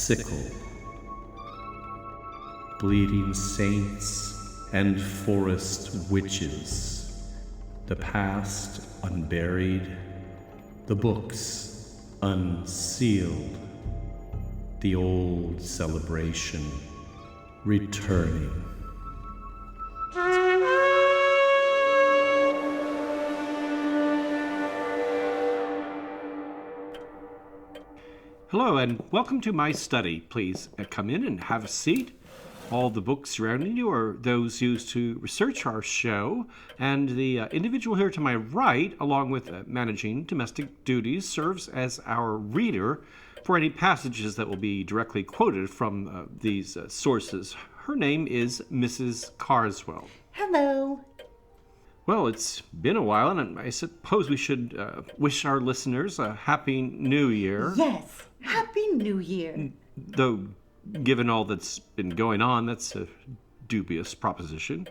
sickle. Bleeding saints and forest witches, the past unburied, the books unsealed, the old celebration returning. Hello and welcome to my study. Please come in and have a seat. All the books surrounding you are those used to research our show, and the individual here to my right, along with managing domestic duties, serves as our reader for any passages that will be directly quoted from these sources. Her name is Mrs. Carswell. Hello. Well, it's been a while, and I suppose we should wish our listeners a Happy New Year. Yes, Happy New Year. Though, given all that's been going on, that's a dubious proposition.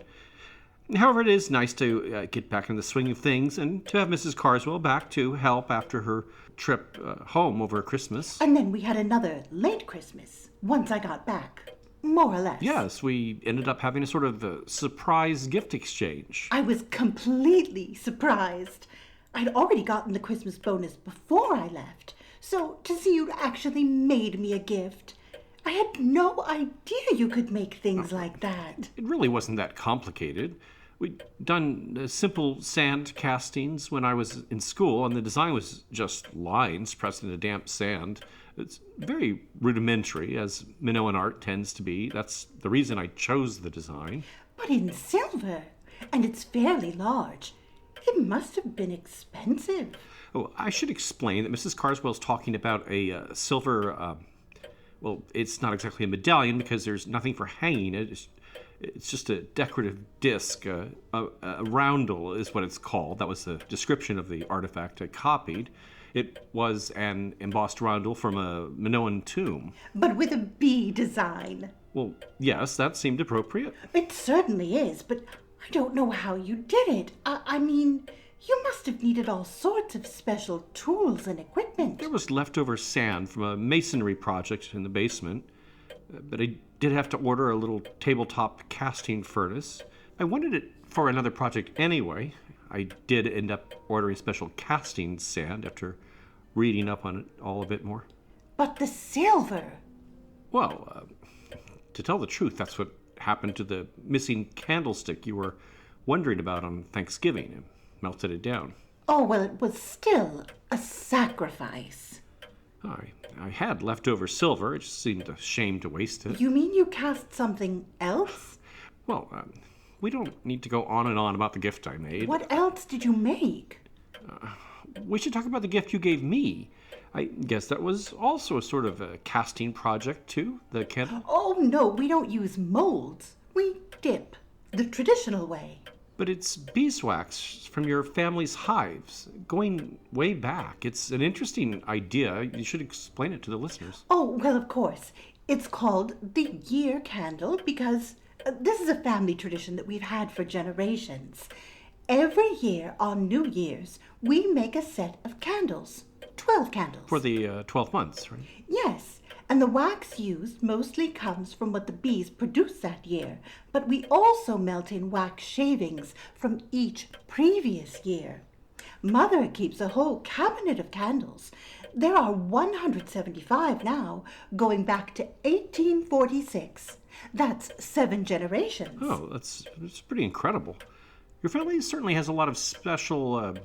However, it is nice to get back in the swing of things and to have Mrs. Carswell back to help after her trip home over Christmas. And then we had another late Christmas once I got back. More or less. Yes, we ended up having a sort of surprise gift exchange. I was completely surprised. I'd already gotten the Christmas bonus before I left, so to see you'd actually made me a gift. I had no idea you could make things like that. It really wasn't that complicated. We'd done simple sand castings when I was in school, and the design was just lines pressed into damp sand. It's very rudimentary, as Minoan art tends to be. That's the reason I chose the design. But in silver, and it's fairly large. It must have been expensive. Oh, I should explain that Mrs. Carswell's talking about a silver, well, it's not exactly a medallion because there's nothing for hanging it. It's just a decorative disc. A roundel is what it's called. That was the description of the artifact I copied. It was an embossed roundel from a Minoan tomb. But with a bee design. Well, yes, that seemed appropriate. It certainly is, but I don't know how you did it. I mean, you must have needed all sorts of special tools and equipment. There was leftover sand from a masonry project in the basement, but I did have to order a little tabletop casting furnace. I wanted it for another project anyway. I did end up ordering special casting sand after reading up on it all a bit more. But the silver! Well, to tell the truth, that's what happened to the missing candlestick you were wondering about on Thanksgiving and melted it down. Oh, well, it was still a sacrifice. I had leftover silver. It just seemed a shame to waste it. You mean you cast something else? Well, we don't need to go on and on about the gift I made. What else did you make? We should talk about the gift you gave me. I guess that was also a sort of a casting project, too, the candle. Oh, no, we don't use molds. We dip, the traditional way. But it's beeswax from your family's hives, going way back. It's an interesting idea. You should explain it to the listeners. Oh, well, of course. It's called the year candle because this is a family tradition that we've had for generations. Every year on New Year's, we make a set of candles. 12 candles. For the 12 months, right? Yes, and the wax used mostly comes from what the bees produce that year, but we also melt in wax shavings from each previous year. Mother keeps a whole cabinet of candles. There are 175 now, going back to 1846. That's 7 generations. Oh, that's pretty incredible. Your family certainly has a lot of special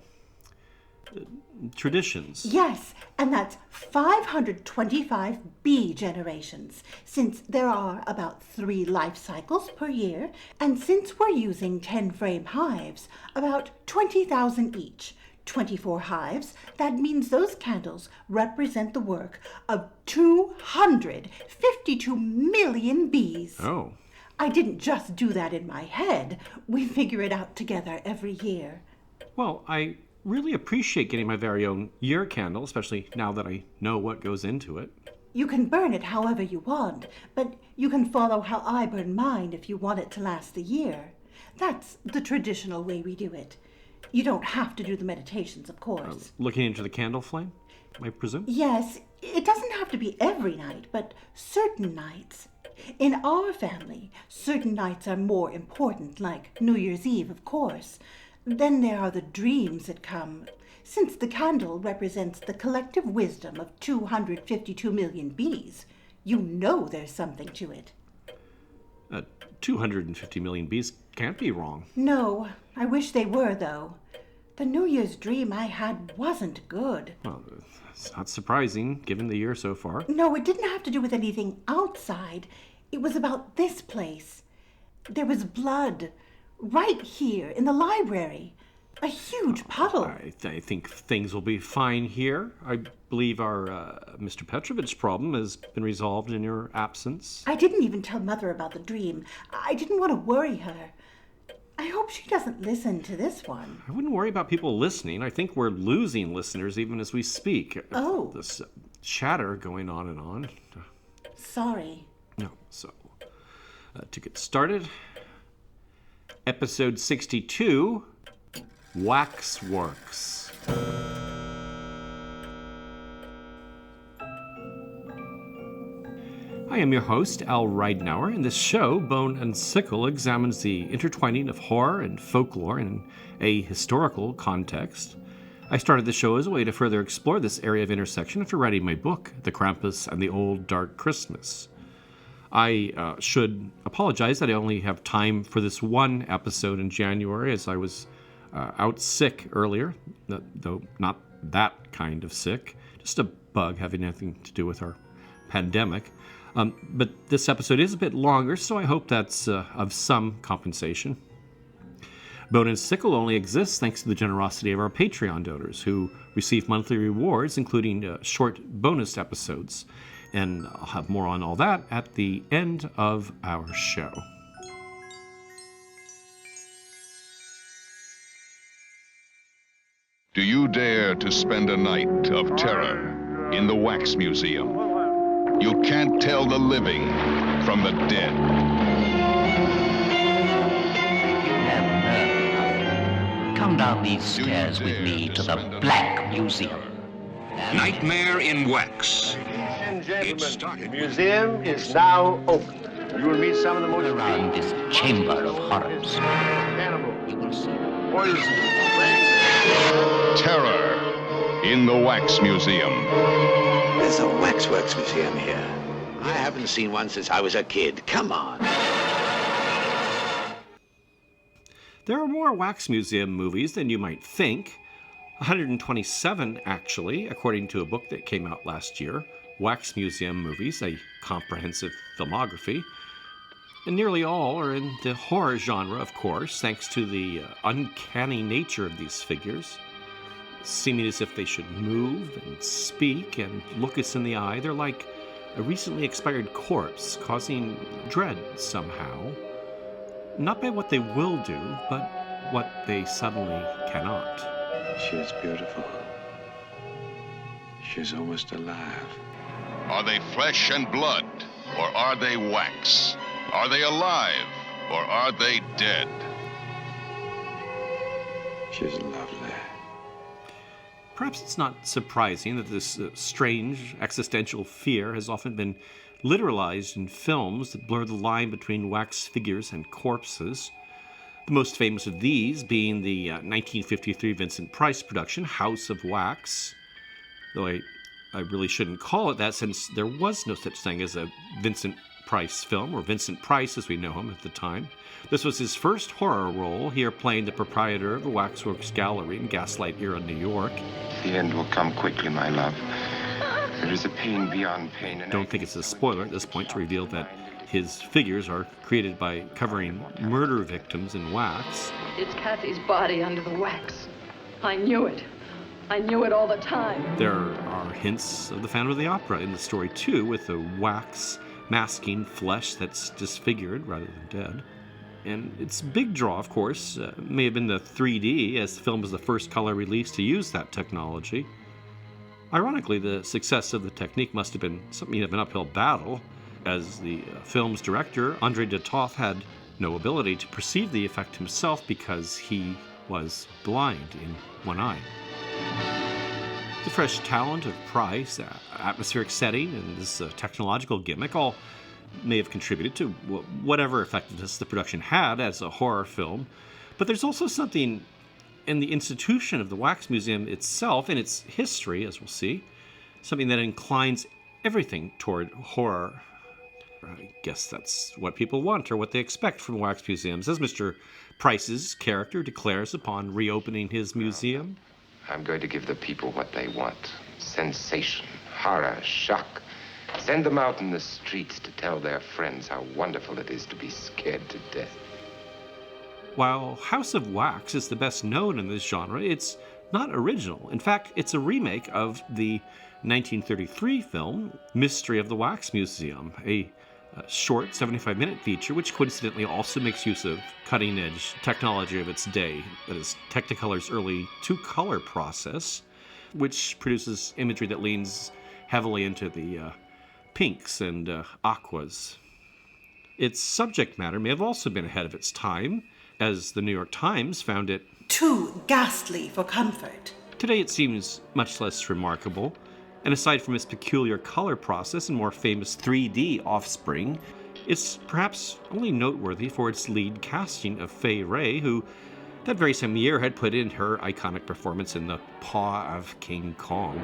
traditions. Yes, and that's 525 bee generations, since there are about 3 life cycles per year, and since we're using 10-frame hives, about 20,000 each. 24 hives, that means those candles represent the work of 252 million bees. Oh. I didn't just do that in my head. We figure it out together every year. Well, I really appreciate getting my very own year candle, especially now that I know what goes into it. You can burn it however you want, but you can follow how I burn mine if you want it to last a year. That's the traditional way we do it. You don't have to do the meditations, of course. Looking into the candle flame, I presume? Yes, It doesn't have to be every night, but certain nights. In our family, certain nights are more important, like New Year's Eve, of course. Then there are the dreams that come. Since the candle represents the collective wisdom of 252 million bees, you know there's something to it. 250 million bees can't be wrong. No, I wish they were, though. The New Year's dream I had wasn't good. Well, it's not surprising, given the year so far. No, it didn't have to do with anything outside. It was about this place. There was blood right here in the library. A huge puddle. I think things will be fine here. I believe our Mr. Petrovich problem has been resolved in your absence. I didn't even tell Mother about the dream. I didn't want to worry her. I hope she doesn't listen to this one. I wouldn't worry about people listening. I think we're losing listeners even as we speak. Oh. This chatter going on and on. Sorry. No, so to get started, episode 62, Waxworks. I am your host, Al Ridenour, and this show, Bone and Sickle, examines the intertwining of horror and folklore in a historical context. I started the show as a way to further explore this area of intersection after writing my book, The Krampus and the Old Dark Christmas. I should apologize that I only have time for this one episode in January, as I was out sick earlier, though not that kind of sick, just a bug having nothing to do with our pandemic. But this episode is a bit longer, so I hope that's of some compensation. Bone and Sickle only exists thanks to the generosity of our Patreon donors, who receive monthly rewards, including short bonus episodes. And I'll have more on all that at the end of our show. Do you dare to spend a night of terror in the Wax Museum? You can't tell the living from the dead. You have nerve enough. Come down these stairs with me to the Black Museum. Nightmare in Wax. Ladies and gentlemen, It started the museum is now open. You will meet some of the most Around this chamber of horrors, cannibals, you will see them. poison, Terror in the Wax Museum. There's a Waxworks museum here. I haven't seen one since I was a kid. Come on. There are more Wax Museum movies than you might think. 127, actually, according to a book that came out last year, Wax Museum Movies, a comprehensive filmography. And nearly all are in the horror genre, of course, thanks to the uncanny nature of these figures. Seeming as if they should move and speak and look us in the eye, they're like a recently expired corpse, causing dread somehow. Not by what they will do, but what they suddenly cannot. She is beautiful. She's almost alive. Are they flesh and blood, or are they wax? Are they alive, or are they dead? She's lovely. Perhaps it's not surprising that this strange existential fear has often been literalized in films that blur the line between wax figures and corpses. The most famous of these being the 1953 Vincent Price production, House of Wax. Though I really shouldn't call it that, since there was no such thing as a Vincent Price film, or Vincent Price as we know him at the time. This was his first horror role, here playing the proprietor of the Waxworks Gallery in Gaslight Era, New York. The end will come quickly, my love. There is a pain beyond pain. And Don't think it's a spoiler at this point to reveal that his figures are created by covering murder victims in wax. It's Kathy's body under the wax. I knew it. I knew it all the time. There are hints of the Phantom of the Opera in the story too, with the wax masking flesh that's disfigured rather than dead. And its big draw, of course, may have been the 3D, as the film was the first color release to use that technology. Ironically, the success of the technique must have been something of an uphill battle, as the film's director, André de Toth, had no ability to perceive the effect himself because he was blind in one eye. The fresh talent of Price, atmospheric setting, and this technological gimmick all may have contributed to whatever effectiveness the production had as a horror film. But there's also something in the institution of the Wax Museum itself and its history, as we'll see, something that inclines everything toward horror. I guess that's what people want or what they expect from wax museums, as Mr. Price's character declares upon reopening his museum. I'm going to give the people what they want. Sensation, horror, shock. Send them out in the streets to tell their friends how wonderful it is to be scared to death. While House of Wax is the best known in this genre, it's not original. In fact, it's a remake of the 1933 film Mystery of the Wax Museum, a short 75-minute feature which coincidentally also makes use of cutting-edge technology of its day, that is Technicolor's early two-color process, which produces imagery that leans heavily into the pinks and aquas. Its subject matter may have also been ahead of its time, as the New York Times found it too ghastly for comfort. Today it seems much less remarkable, and aside from its peculiar color process and more famous 3D offspring, it's perhaps only noteworthy for its lead casting of Fay Wray, who that very same year had put in her iconic performance in The Paw of King Kong.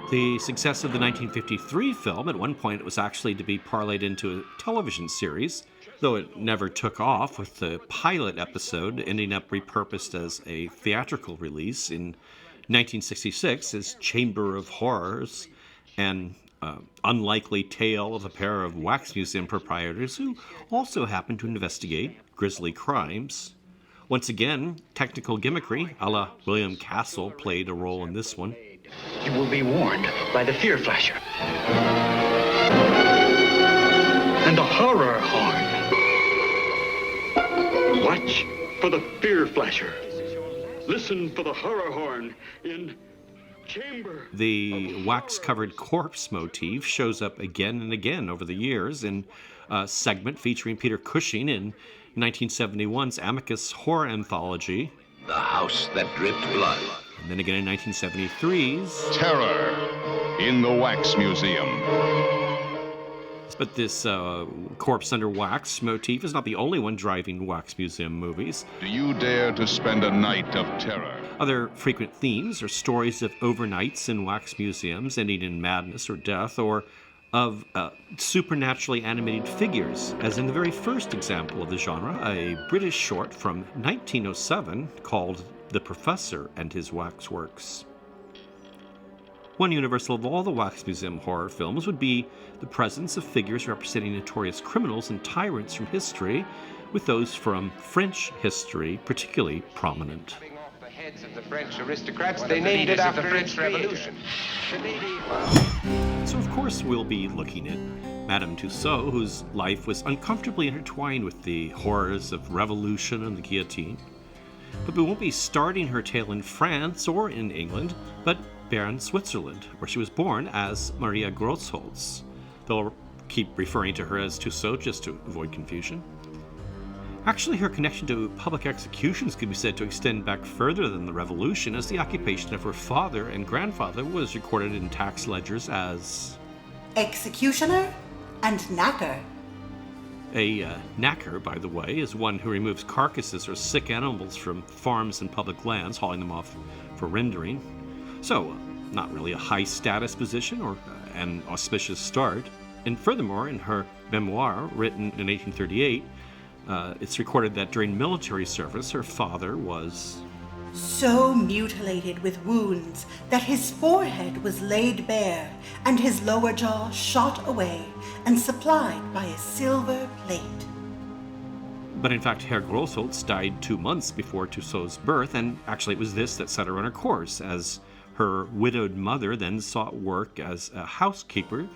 The success of the 1953 film, at one point it was actually to be parlayed into a television series, though it never took off, with the pilot episode ending up repurposed as a theatrical release in 1966 as Chamber of Horrors, an unlikely tale of a pair of wax museum proprietors who also happen to investigate grisly crimes. Once again, technical gimmickry, a la William Castle, played a role in this one. You will be warned by the fear flasher and the horror horn. Watch for the fear flasher. Listen for the horror horn in Chamber. The wax-covered corpse motif shows up again and again over the years in a segment featuring Peter Cushing in 1971's Amicus horror anthology, The House That Dripped Blood. And then again in 1973's Terror in the Wax Museum. But this corpse under wax motif is not the only one driving wax museum movies. Do you dare to spend a night of terror? Other frequent themes are stories of overnights in wax museums ending in madness or death, or of supernaturally animated figures, as in the very first example of the genre, a British short from 1907 called The Professor and His Waxworks. One universal of all the Wax Museum horror films would be the presence of figures representing notorious criminals and tyrants from history, with those from French history particularly prominent. Off the heads of the French aristocrats, they named it after the French Revolution. So of course we'll be looking at Madame Tussaud, whose life was uncomfortably intertwined with the horrors of revolution and the guillotine. But we won't be starting her tale in France or in England, but Bern, Switzerland, where she was born as Maria Grossholz. They'll keep referring to her as Tussaud just to avoid confusion. Actually, her connection to public executions could be said to extend back further than the Revolution, as the occupation of her father and grandfather was recorded in tax ledgers as executioner and knacker. A knacker, by the way, is one who removes carcasses or sick animals from farms and public lands, hauling them off for rendering. So, not really a high-status position or an auspicious start. And furthermore, in her memoir, written in 1838, it's recorded that during military service, her father was so mutilated with wounds that his forehead was laid bare and his lower jaw shot away and supplied by a silver plate. But in fact, Herr Grossholz died 2 months before Tussaud's birth, and actually it was this that set her on her course, as her widowed mother then sought work as a housekeeper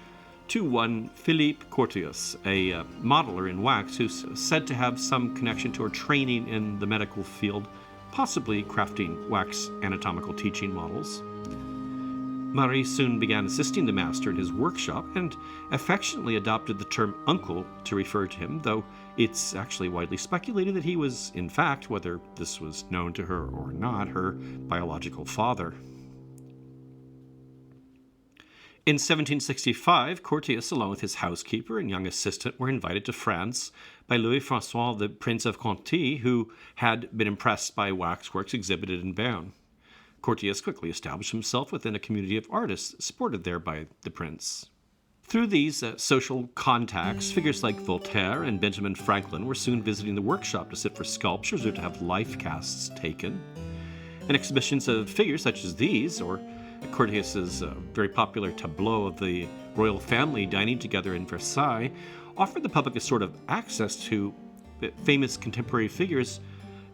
to one Philippe Courtius, a modeler in wax who's said to have some connection to her training in the medical field, possibly crafting wax anatomical teaching models. Marie soon began assisting the master in his workshop and affectionately adopted the term uncle to refer to him, though it's actually widely speculated that he was, in fact, whether this was known to her or not, her biological father. In 1765, Curtius, along with his housekeeper and young assistant, were invited to France by Louis-François, the Prince of Conti, who had been impressed by waxworks exhibited in Bern. Curtius quickly established himself within a community of artists supported there by the prince. Through these social contacts, figures like Voltaire and Benjamin Franklin were soon visiting the workshop to sit for sculptures or to have life casts taken. And exhibitions of figures such as these, or Curtius's very popular tableau of the royal family dining together in Versailles, offered the public a sort of access to famous contemporary figures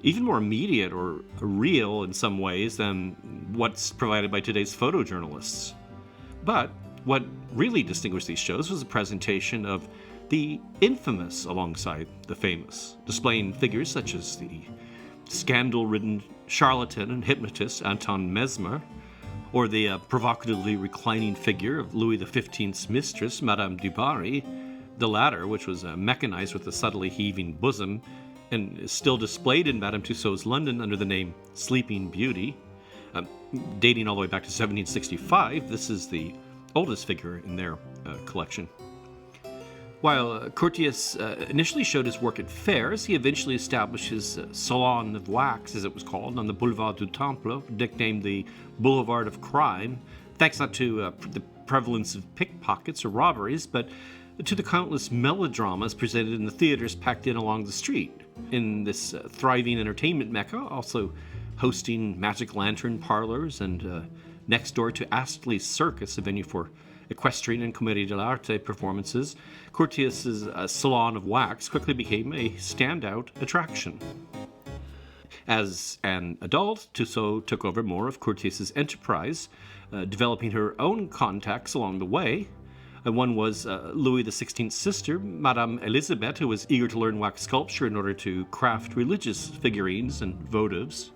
even more immediate or real in some ways than what's provided by today's photojournalists. But what really distinguished these shows was a presentation of the infamous alongside the famous, displaying figures such as the scandal-ridden charlatan and hypnotist Anton Mesmer, or the provocatively reclining figure of Louis XV's mistress, Madame du Barry, the latter, which was mechanized with a subtly heaving bosom, and is still displayed in Madame Tussaud's London under the name Sleeping Beauty. Dating all the way back to 1765, this is the oldest figure in their collection. While Curtius initially showed his work at fairs, he eventually established his Salon of Wax, as it was called, on the Boulevard du Temple, nicknamed the Boulevard of Crime, thanks not to the prevalence of pickpockets or robberies, but to the countless melodramas presented in the theaters packed in along the street. In this thriving entertainment mecca, also hosting magic lantern parlors and next door to Astley's Circus, a venue for equestrian and commedia dell'arte performances, Curtius's Salon of Wax quickly became a standout attraction. As an adult, Tussaud took over more of Curtius's enterprise, developing her own contacts along the way. One was Louis XV's sister, Madame Elisabeth, who was eager to learn wax sculpture in order to craft religious figurines and votives.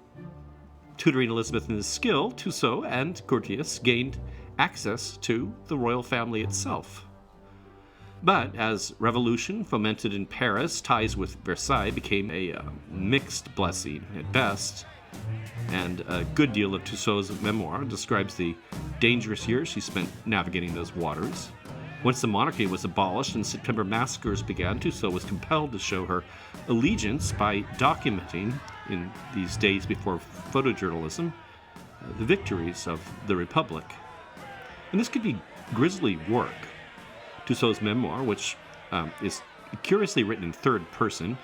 Tutoring Elizabeth in his skill, Tussaud and Curtius gained access to the royal family itself. But as revolution fomented in Paris, ties with Versailles became a mixed blessing at best, and a good deal of Tussaud's memoir describes the dangerous years she spent navigating those waters. Once the monarchy was abolished and September massacres began, Tussaud was compelled to show her allegiance by documenting, in these days before photojournalism, the victories of the Republic. And this could be grisly work. Tussaud's memoir, which is curiously written in third person,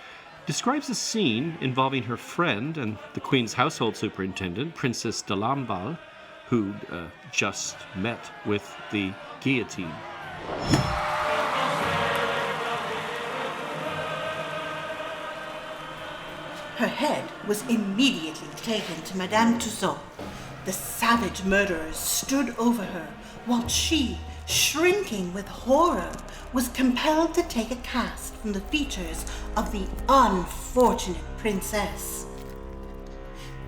describes a scene involving her friend and the Queen's household superintendent, Princess de Lamballe, who just met with the guillotine. Her head was immediately taken to Madame Tussaud. The savage murderers stood over her, while she, shrinking with horror, was compelled to take a cast from the features of the unfortunate princess.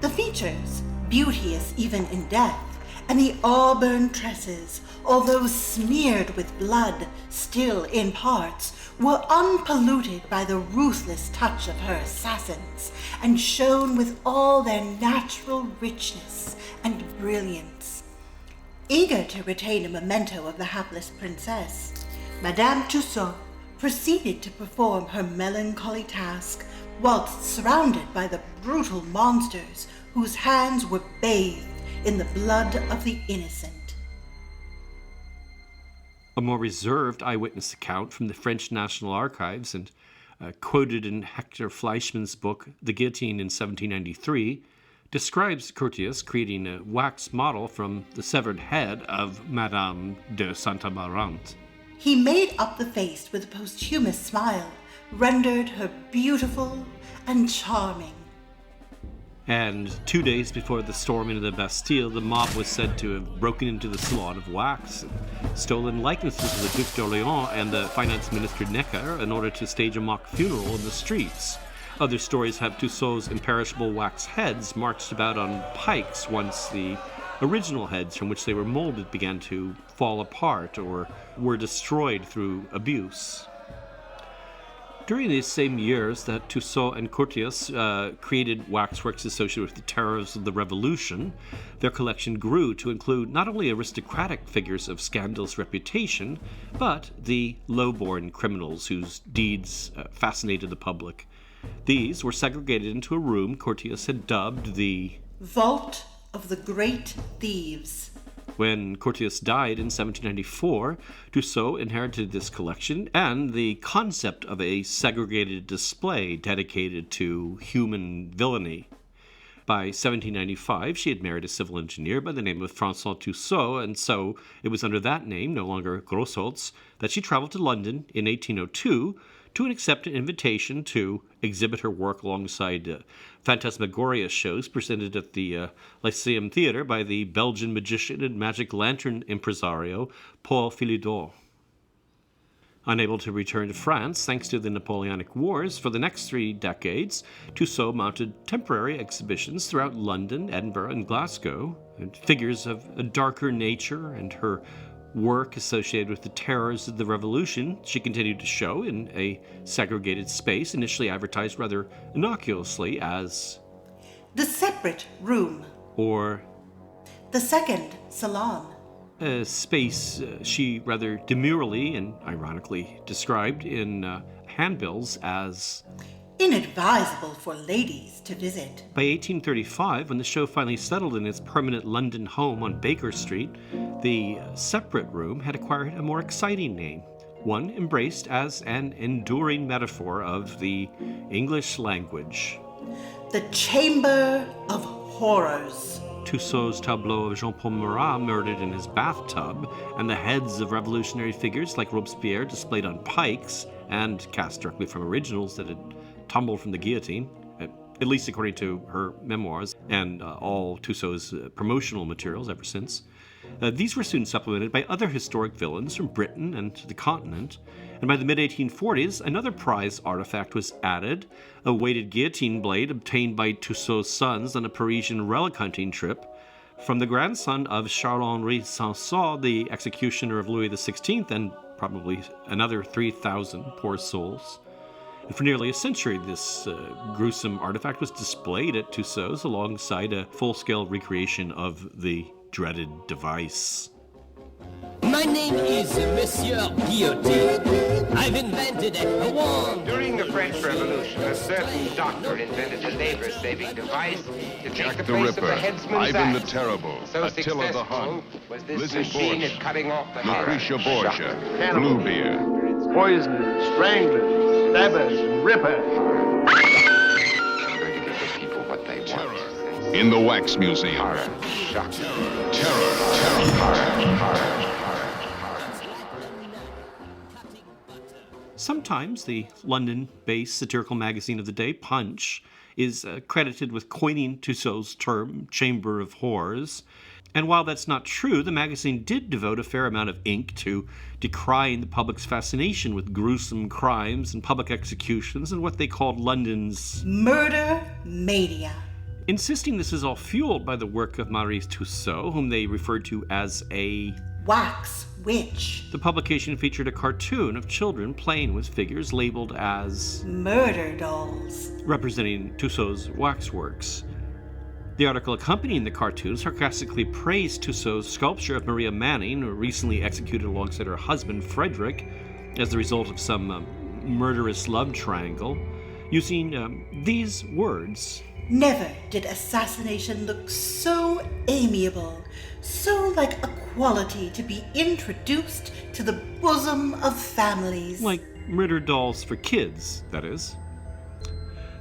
The features, beauteous even in death, and the auburn tresses, although smeared with blood still in parts, were unpolluted by the ruthless touch of her assassins, and shone with all their natural richness and brilliance. Eager to retain a memento of the hapless princess, Madame Tussaud proceeded to perform her melancholy task, whilst surrounded by the brutal monsters whose hands were bathed in the blood of the innocent. A more reserved eyewitness account from the French National Archives and quoted in Hector Fleischmann's book The Guillotine in 1793 describes Curtius creating a wax model from the severed head of Madame de Saint-Amarante. He made up the face with a posthumous smile, rendered her beautiful and charming. And 2 days before the storming of the Bastille, the mob was said to have broken into the Salon of Wax and stolen likenesses of the Duc d'Orléans and the finance minister Necker in order to stage a mock funeral in the streets. Other stories have Tussaud's imperishable wax heads marched about on pikes once the original heads from which they were molded began to fall apart or were destroyed through abuse. During these same years that Tussaud and Curtius created waxworks associated with the terrors of the Revolution, their collection grew to include not only aristocratic figures of scandalous reputation, but the low-born criminals whose deeds fascinated the public. These were segregated into a room Curtius had dubbed the Vault of the Great Thieves. When Curtius died in 1794, Tussaud inherited this collection and the concept of a segregated display dedicated to human villainy. By 1795, she had married a civil engineer by the name of François Tussaud, and so it was under that name, no longer Grosholz, that she traveled to London in 1802 to accept an invitation to exhibit her work alongside phantasmagoria shows presented at the Lyceum Theatre by the Belgian magician and magic lantern impresario Paul Philidor. Unable to return to France thanks to the Napoleonic Wars, for the next 3 decades, Tussaud mounted temporary exhibitions throughout London, Edinburgh, and Glasgow, and figures of a darker nature and her work associated with the terrors of the Revolution she continued to show in a segregated space, initially advertised rather innocuously as The Separate Room, or The Second Salon. A space she rather demurely and ironically described in handbills as Inadvisable for ladies to visit. By 1835, when the show finally settled in its permanent London home on Baker Street, the Separate Room had acquired a more exciting name, one embraced as an enduring metaphor of the English language. The Chamber of Horrors. Tussaud's tableau of Jean-Paul Marat murdered in his bathtub, and the heads of revolutionary figures like Robespierre displayed on pikes and cast directly from originals that had tumbled from the guillotine, at least according to her memoirs and all Tussaud's promotional materials ever since. These were soon supplemented by other historic villains from Britain and the continent, and by the mid-1840s, another prize artifact was added, a weighted guillotine blade obtained by Tussaud's sons on a Parisian relic hunting trip from the grandson of Charles-Henri Sanson, the executioner of Louis XVI, and probably another 3,000 poor souls. And for nearly a century, this gruesome artifact was displayed at Tussaud's alongside a full-scale recreation of the dreaded device. My name is Monsieur Guillotine. I've invented a wand. During the French Revolution, a certain doctor invented a labor-saving device to take the place of the headsman's Ivan the axe. Terrible, So Attila the Hun, successful was this Lizzie machine Borden, at cutting off the Lucretia hair. Borgia, Bluebeard. Poisoners, stranglers, stabbers, rippers. I'm going to give the people what they want. In the Wax Museum. Horror, shock, Terror. horror. Sometimes the London-based satirical magazine of the day, Punch, is credited with coining Tussaud's term, Chamber of Horrors. And while that's not true, the magazine did devote a fair amount of ink to decrying the public's fascination with gruesome crimes and public executions and what they called London's Murder Mania. insisting this is all fueled by the work of Marie Tussaud, whom they referred to as a Wax Witch. The publication featured a cartoon of children playing with figures labeled as Murder Dolls, representing Tussaud's waxworks. The article accompanying the cartoon sarcastically praised Tussaud's sculpture of Maria Manning, recently executed alongside her husband Frederick, as the result of some murderous love triangle, using these words. Never did assassination look so amiable, so like a quality to be introduced to the bosom of families. Like murder dolls for kids, that is.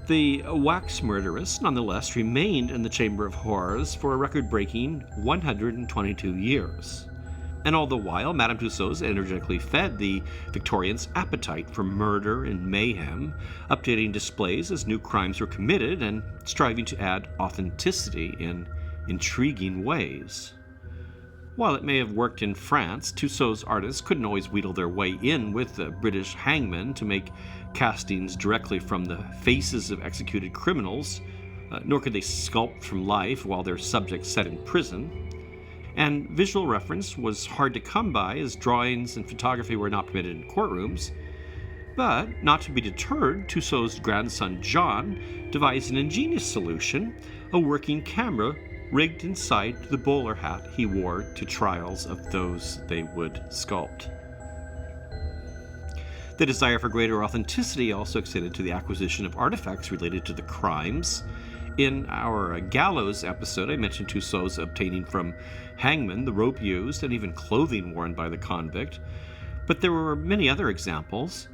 The wax murderess, nonetheless, remained in the Chamber of Horrors for a record-breaking 122 years. And all the while, Madame Tussauds energetically fed the Victorians' appetite for murder and mayhem, updating displays as new crimes were committed and striving to add authenticity in intriguing ways. While it may have worked in France, Tussaud's artists couldn't always wheedle their way in with the British hangman to make castings directly from the faces of executed criminals, nor could they sculpt from life while their subjects sat in prison. And visual reference was hard to come by, as drawings and photography were not permitted in courtrooms. But, not to be deterred, Tussaud's grandson John devised an ingenious solution, a working camera rigged inside the bowler hat he wore to trials of those they would sculpt. The desire for greater authenticity also extended to the acquisition of artifacts related to the crimes. In our gallows episode, I mentioned Tussaud's obtaining from hangmen the rope used and even clothing worn by the convict, but there were many other examples.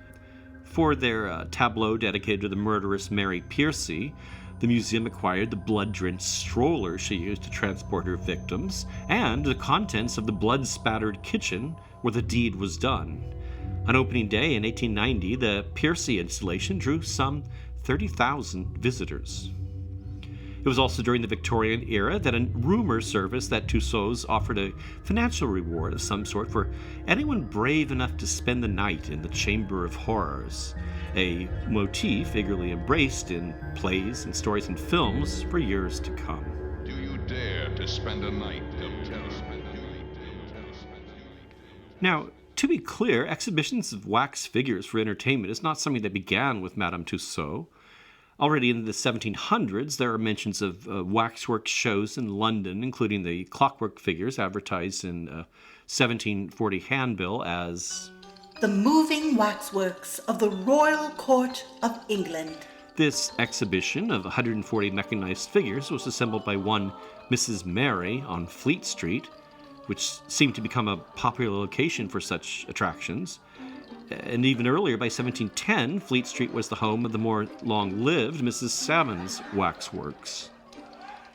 For their tableau dedicated to the murderess Mary Piercy, the museum acquired the blood-drenched stroller she used to transport her victims, and the contents of the blood-spattered kitchen where the deed was done. On opening day in 1890, the Piercy installation drew some 30,000 visitors. It was also during the Victorian era that a rumor surfaced that Tussaud's offered a financial reward of some sort for anyone brave enough to spend the night in the Chamber of Horrors, a motif eagerly embraced in plays and stories and films for years to come. Do you dare to spend a night of terror? Now, to be clear, exhibitions of wax figures for entertainment is not something that began with Madame Tussaud. Already in the 1700s, there are mentions of waxwork shows in London, including the clockwork figures advertised in 1740 handbill as the moving waxworks of the Royal Court of England. This exhibition of 140 mechanized figures was assembled by one Mrs. Mary on Fleet Street, which seemed to become a popular location for such attractions. And even earlier, by 1710, Fleet Street was the home of the more long-lived Mrs. Salmon's Waxworks.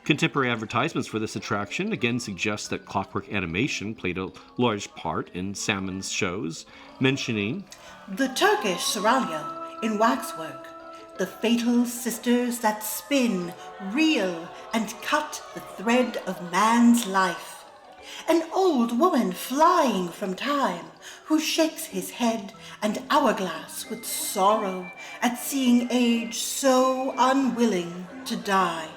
Contemporary advertisements for this attraction again suggest that clockwork animation played a large part in Salmon's shows, mentioning the Turkish seraglio in waxwork, the fatal sisters that spin, reel, and cut the thread of man's life. An old woman flying from time, who shakes his head and hourglass with sorrow at seeing age so unwilling to die.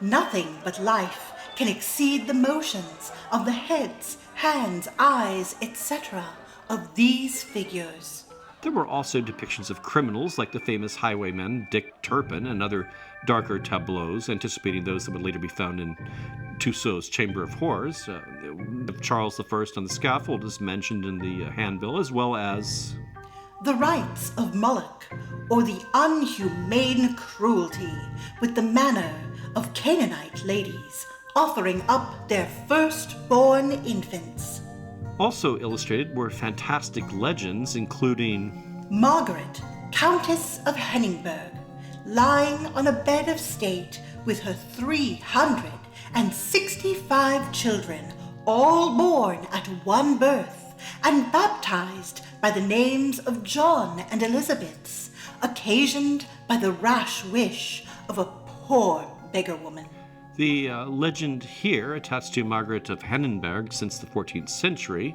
Nothing but life can exceed the motions of the heads, hands, eyes, etc. of these figures. There were also depictions of criminals like the famous highwayman Dick Turpin and other darker tableaus, anticipating those that would later be found in Tussaud's Chamber of Horrors. Charles I on the scaffold is mentioned in the handbill, as well as the rites of Moloch, or the unhumane cruelty with the manner of Canaanite ladies offering up their firstborn infants. Also illustrated were fantastic legends, including Margaret, Countess of Henningberg, lying on a bed of state with her 365 children, all born at one birth, and baptized by the names of John and Elizabeths, occasioned by the rash wish of a poor beggar woman. The legend here, attached to Margaret of Hennenberg since the 14th century,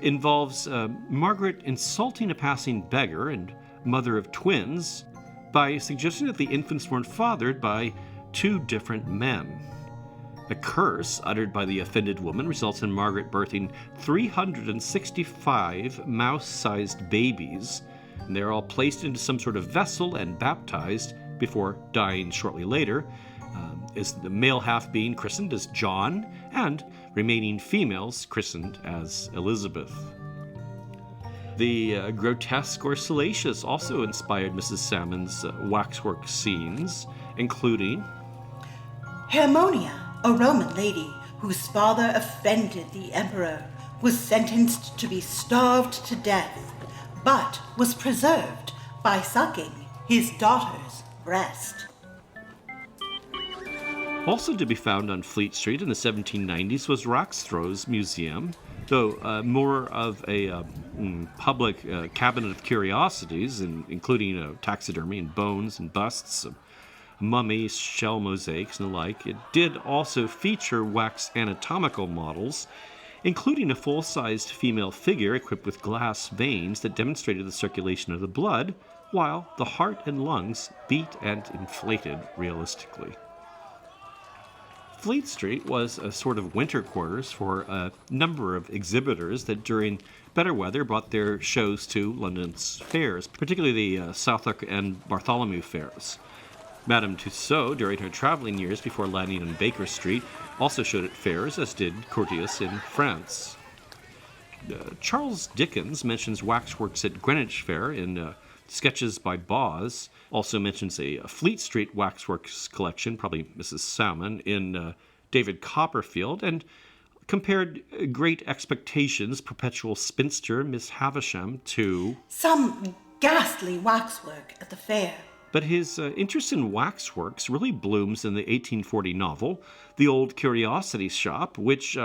involves Margaret insulting a passing beggar and mother of twins by suggesting that the infants weren't fathered by two different men. A curse uttered by the offended woman results in Margaret birthing 365 mouse-sized babies, and they're all placed into some sort of vessel and baptized before dying shortly later, is the male half being christened as John, and remaining females christened as Elizabeth. The grotesque or salacious also inspired Mrs. Salmon's waxwork scenes, including Hermonia, a Roman lady whose father offended the emperor, was sentenced to be starved to death, but was preserved by sucking his daughter's breast. Also to be found on Fleet Street in the 1790s was Rackstrow's Museum, though more of a public cabinet of curiosities, including taxidermy and bones and busts, mummies, shell mosaics, and the like. It did also feature wax anatomical models, including a full-sized female figure equipped with glass veins that demonstrated the circulation of the blood, while the heart and lungs beat and inflated realistically. Fleet Street was a sort of winter quarters for a number of exhibitors that during better weather brought their shows to London's fairs, particularly the Southwark and Bartholomew fairs. Madame Tussaud, during her traveling years before landing on Baker Street, also showed at fairs, as did Curtius in France. Charles Dickens mentions waxworks at Greenwich Fair in Sketches by Boz, also mentions a Fleet Street waxworks collection, probably Mrs. Salmon, in David Copperfield, and compared Great Expectations' perpetual spinster, Miss Havisham, to some ghastly waxwork at the fair. But his interest in waxworks really blooms in the 1840 novel, The Old Curiosity Shop, which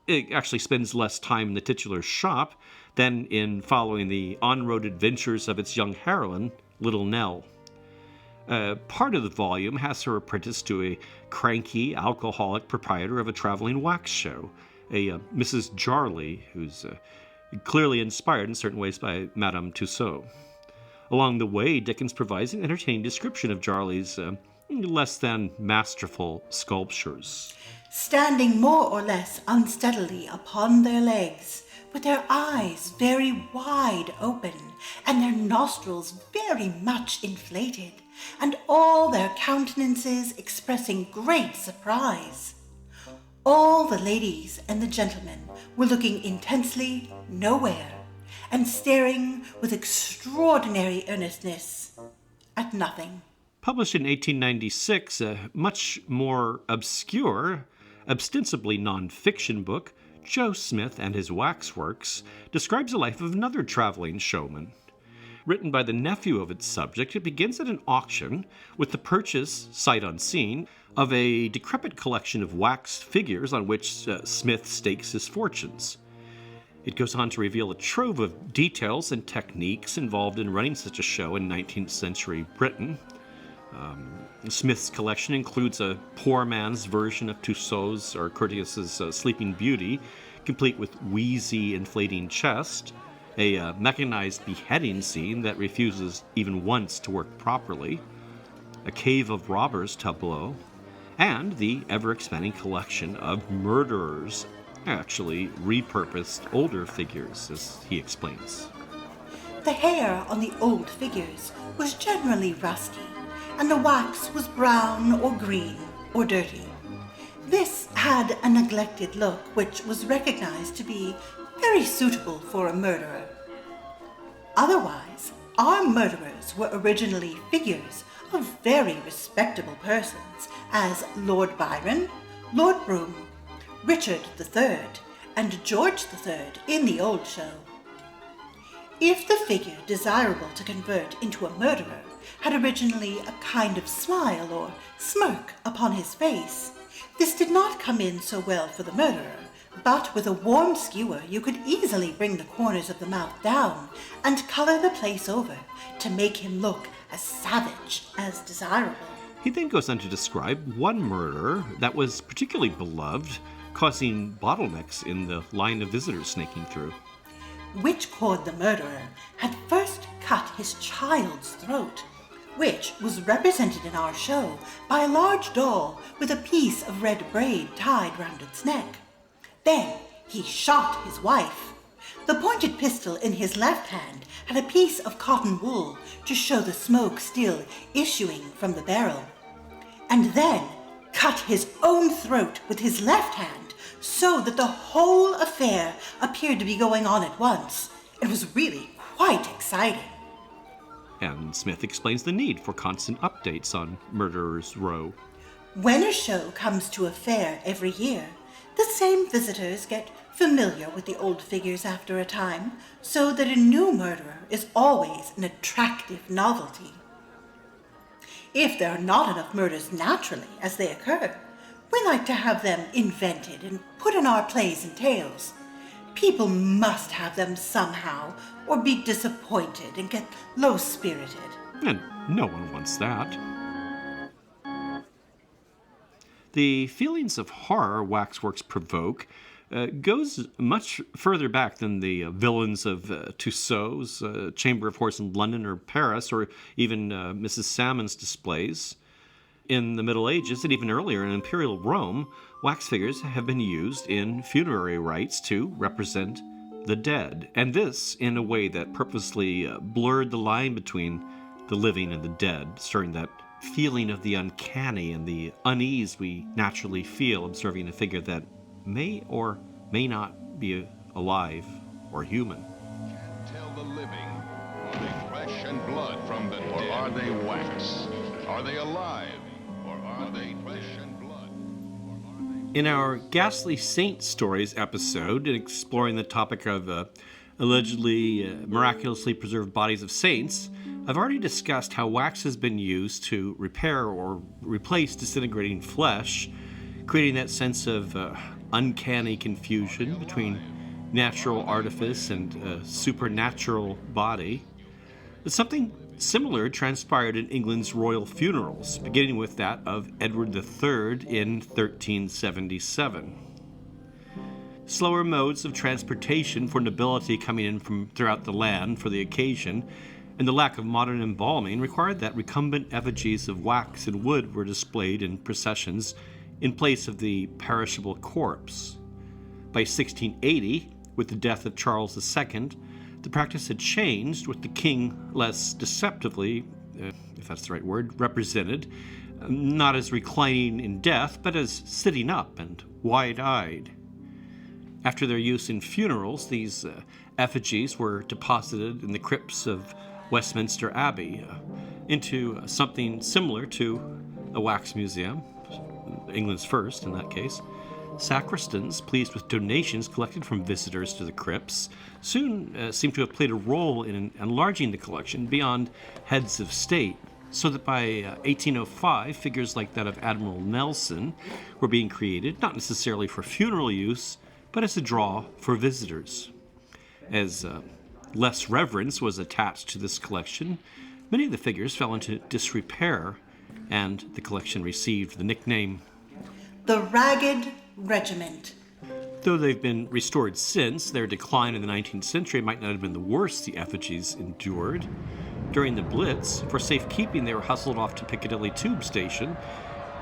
it actually spends less time in the titular shop than in following the on-road adventures of its young heroine, Little Nell. Part of the volume has her apprenticed to a cranky, alcoholic proprietor of a traveling wax show, a Mrs. Jarley, who's clearly inspired in certain ways by Madame Tussaud. Along the way, Dickens provides an entertaining description of Jarley's less than masterful sculptures. Standing more or less unsteadily upon their legs, with their eyes very wide open, and their nostrils very much inflated, and all their countenances expressing great surprise. All the ladies and the gentlemen were looking intensely nowhere, and staring with extraordinary earnestness at nothing. Published in 1896, a much more obscure, ostensibly non-fiction book, Joe Smith and His Waxworks, describes the life of another traveling showman. Written by the nephew of its subject, it begins at an auction with the purchase, sight unseen, of a decrepit collection of wax figures on which Smith stakes his fortunes. It goes on to reveal a trove of details and techniques involved in running such a show in 19th century Britain. Smith's collection includes a poor man's version of Tussaud's or Curtius's Sleeping Beauty, complete with wheezy, inflating chest, a mechanized beheading scene that refuses even once to work properly, a Cave of Robbers tableau, and the ever-expanding collection of murderers, actually repurposed older figures, as he explains. The hair on the old figures was generally rusty, and the wax was brown or green or dirty. This had a neglected look which was recognized to be very suitable for a murderer. Otherwise, our murderers were originally figures of very respectable persons, as Lord Byron, Lord Brougham, Richard III, and George III in the old show. If the figure desirable to convert into a murderer had originally a kind of smile or smirk upon his face, this did not come in so well for the murderer, but with a warm skewer you could easily bring the corners of the mouth down and color the place over to make him look as savage as desirable. He then goes on to describe one murderer that was particularly beloved, causing bottlenecks in the line of visitors snaking through. Whichcord the murderer had first cut his child's throat, which was represented in our show by a large doll with a piece of red braid tied round its neck. Then he shot his wife. The pointed pistol in his left hand had a piece of cotton wool to show the smoke still issuing from the barrel, and then cut his own throat with his left hand, so that the whole affair appeared to be going on at once. It was really quite exciting. And Smith explains the need for constant updates on Murderer's Row. When a show comes to a fair every year, the same visitors get familiar with the old figures after a time, so that a new murderer is always an attractive novelty. If there are not enough murders naturally as they occur, we like to have them invented and put in our plays and tales. People must have them somehow, or be disappointed and get low-spirited. And no one wants that. The feelings of horror Waxworks provoke goes much further back than the villains of Tussaud's Chamber of Horrors in London or Paris, or even Mrs. Salmon's displays. In the Middle Ages and even earlier in Imperial Rome, wax figures have been used in funerary rites to represent the dead, and this in a way that purposely blurred the line between the living and the dead, stirring that feeling of the uncanny and the unease we naturally feel observing a figure that may or may not be alive or human. Can't tell the living. Are they flesh and blood from the dead? Or are they wax? Are they alive? Or are they flesh and blood? In our Ghastly Saint Stories episode, in exploring the topic of allegedly miraculously preserved bodies of saints, I've already discussed how wax has been used to repair or replace disintegrating flesh, creating that sense of uncanny confusion between natural artifice and supernatural body. But something similar transpired in England's royal funerals, beginning with that of Edward III in 1377. Slower modes of transportation for nobility coming in from throughout the land for the occasion, and the lack of modern embalming required that recumbent effigies of wax and wood were displayed in processions in place of the perishable corpse. By 1680, with the death of Charles II, the practice had changed, with the king less deceptively, if that's the right word, represented, not as reclining in death, but as sitting up and wide-eyed. After their use in funerals, these effigies were deposited in the crypts of Westminster Abbey into something similar to a wax museum, England's first in that case. Sacristans, pleased with donations collected from visitors to the crypts, soon seemed to have played a role in enlarging the collection beyond heads of state, so that by 1805, figures like that of Admiral Nelson were being created, not necessarily for funeral use, but as a draw for visitors. As less reverence was attached to this collection, many of the figures fell into disrepair, and the collection received the nickname The Ragged Regiment. Though they've been restored since, their decline in the 19th century might not have been the worst the effigies endured. During the Blitz, for safekeeping, they were hustled off to Piccadilly Tube Station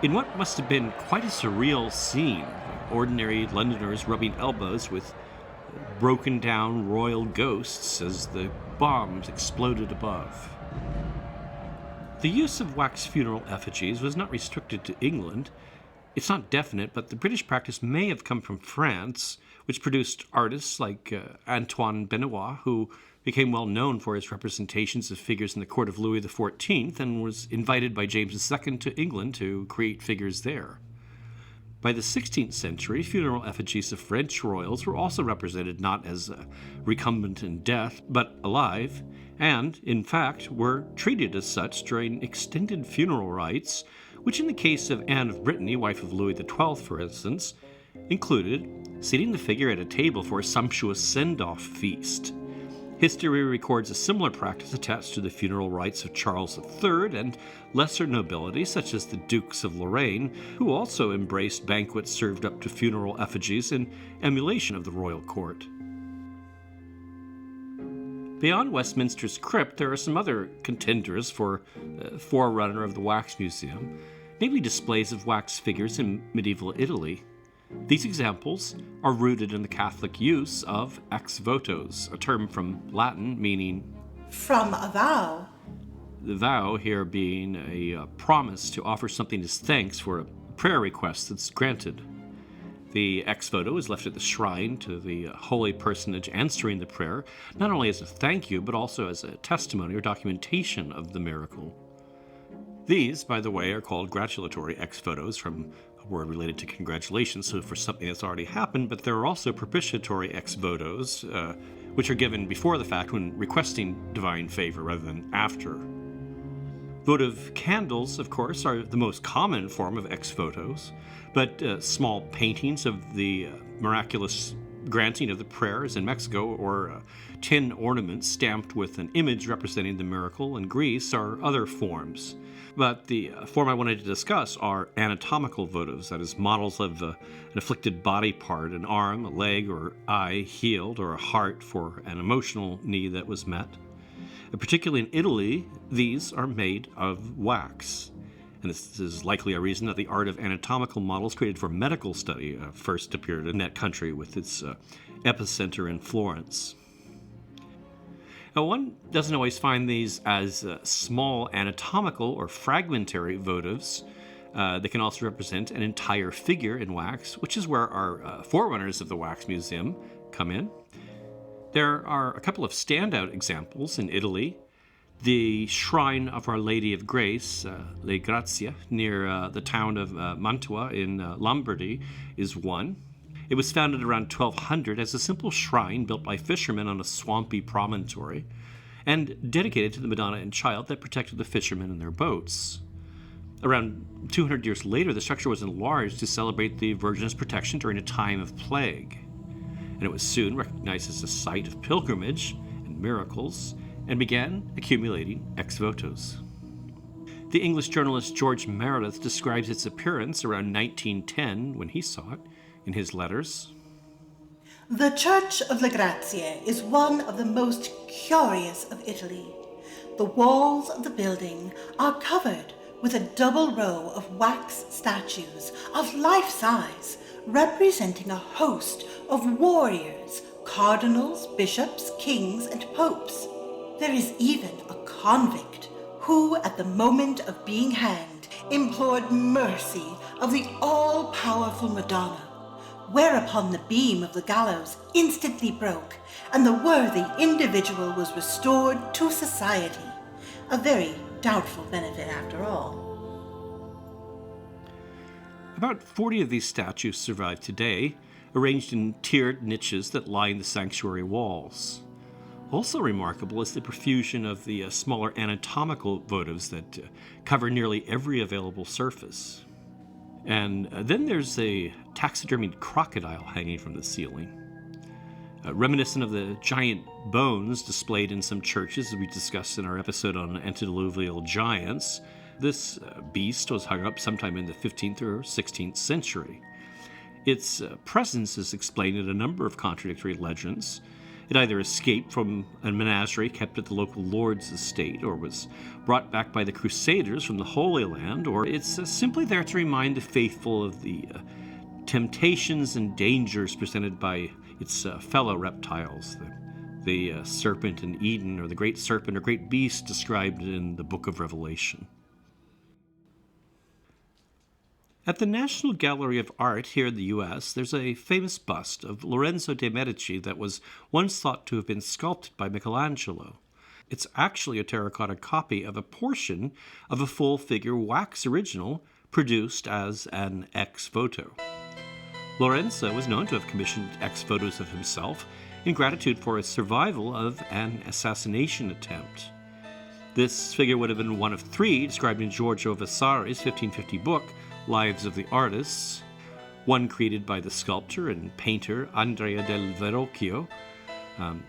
in what must have been quite a surreal scene. Ordinary Londoners rubbing elbows with broken down royal ghosts as the bombs exploded above. The use of wax funeral effigies was not restricted to England. It's not definite, but the British practice may have come from France, which produced artists like Antoine Benoit, who became well known for his representations of figures in the court of Louis XIV and was invited by James II to England to create figures there. By the 16th century, funeral effigies of French royals were also represented not as recumbent in death, but alive, and, in fact, were treated as such during extended funeral rites, which in the case of Anne of Brittany, wife of Louis XII, for instance, included seating the figure at a table for a sumptuous send-off feast. History records a similar practice attached to the funeral rites of Charles III and lesser nobility, such as the Dukes of Lorraine, who also embraced banquets served up to funeral effigies in emulation of the royal court. Beyond Westminster's crypt, there are some other contenders for forerunner of the Wax Museum, namely displays of wax figures in medieval Italy. These examples are rooted in the Catholic use of ex votos, a term from Latin meaning from a vow. The vow here being a promise to offer something as thanks for a prayer request that's granted. The ex voto is left at the shrine to the holy personage answering the prayer, not only as a thank you, but also as a testimony or documentation of the miracle. These, by the way, are called gratulatory ex votos, from a word related to congratulations, so for something that's already happened, but there are also propitiatory ex votos, which are given before the fact when requesting divine favor rather than after. Votive candles, of course, are the most common form of ex votos, but small paintings of the miraculous granting of the prayers in Mexico, or tin ornaments stamped with an image representing the miracle in Greece, are other forms. But the form I wanted to discuss are anatomical votives, that is, models of an afflicted body part, an arm, a leg, or eye healed, or a heart for an emotional need that was met. Particularly in Italy, these are made of wax. And this is likely a reason that the art of anatomical models created for medical study first appeared in that country with its epicenter in Florence. Now, one doesn't always find these as small anatomical or fragmentary votives. They can also represent an entire figure in wax, which is where our forerunners of the Wax Museum come in. There are a couple of standout examples in Italy. The Shrine of Our Lady of Grace, Le Grazie, near the town of Mantua in Lombardy, is one. It was founded around 1200 as a simple shrine built by fishermen on a swampy promontory and dedicated to the Madonna and Child that protected the fishermen and their boats. Around 200 years later, the structure was enlarged to celebrate the Virgin's protection during a time of plague. And it was soon recognized as a site of pilgrimage and miracles, and began accumulating ex-votos. The English journalist George Meredith describes its appearance around 1910 when he saw it in his letters. The Church of Le Grazie is one of the most curious of Italy. The walls of the building are covered with a double row of wax statues of life size, representing a host of warriors, cardinals, bishops, kings, and popes. There is even a convict who, at the moment of being hanged, implored mercy of the all-powerful Madonna, whereupon the beam of the gallows instantly broke, and the worthy individual was restored to society. A very doubtful benefit after all. About 40 of these statues survive today, arranged in tiered niches that line the sanctuary walls. Also remarkable is the profusion of the smaller anatomical votives that cover nearly every available surface. And then there's a taxidermied crocodile hanging from the ceiling. Reminiscent of the giant bones displayed in some churches, as we discussed in our episode on antediluvial giants, this beast was hung up sometime in the 15th or 16th century. Its presence is explained in a number of contradictory legends. It either escaped from a menagerie kept at the local lord's estate, or was brought back by the Crusaders from the Holy Land, or it's simply there to remind the faithful of the temptations and dangers presented by its fellow reptiles, the serpent in Eden, or the great serpent or great beast described in the book of Revelation. At the National Gallery of Art here in the U.S., there's a famous bust of Lorenzo de' Medici that was once thought to have been sculpted by Michelangelo. It's actually a terracotta copy of a portion of a full-figure wax original produced as an ex-voto. Lorenzo was known to have commissioned ex-votos of himself in gratitude for his survival of an assassination attempt. This figure would have been one of three described in Giorgio Vasari's 1550 book, Lives of the Artists, one created by the sculptor and painter Andrea del Verrocchio, and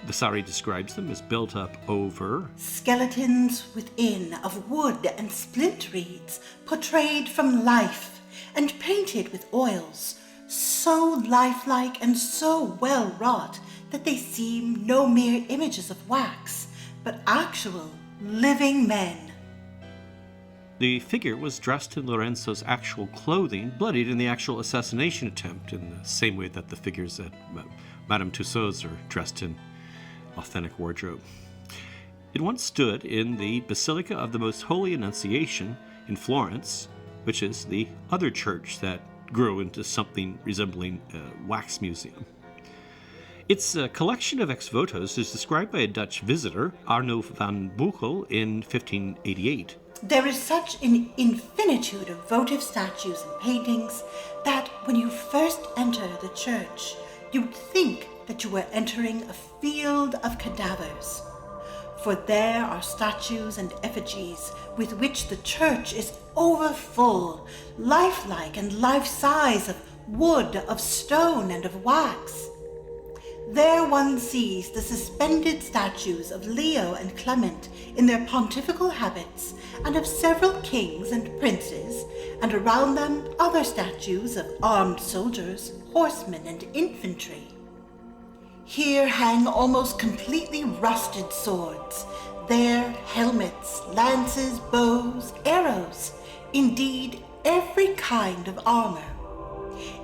Vasari describes them as built up over skeletons within of wood and splint reeds, portrayed from life and painted with oils, so lifelike and so well wrought that they seem no mere images of wax, but actual living men. The figure was dressed in Lorenzo's actual clothing, bloodied in the actual assassination attempt, in the same way that the figures at Madame Tussauds are dressed in authentic wardrobe. It once stood in the Basilica of the Most Holy Annunciation in Florence, which is the other church that grew into something resembling a wax museum. Its collection of ex-votos is described by a Dutch visitor, Arno van Boekel, in 1588. There is such an infinitude of votive statues and paintings that when you first enter the church, you'd think that you were entering a field of cadavers. For there are statues and effigies with which the church is overfull, lifelike and life-size, of wood, of stone, and of wax. There one sees the suspended statues of Leo and Clement in their pontifical habits, and of several kings and princes, and around them other statues of armed soldiers, horsemen, and infantry. Here hang almost completely rusted swords, there helmets, lances, bows, arrows, indeed every kind of armor.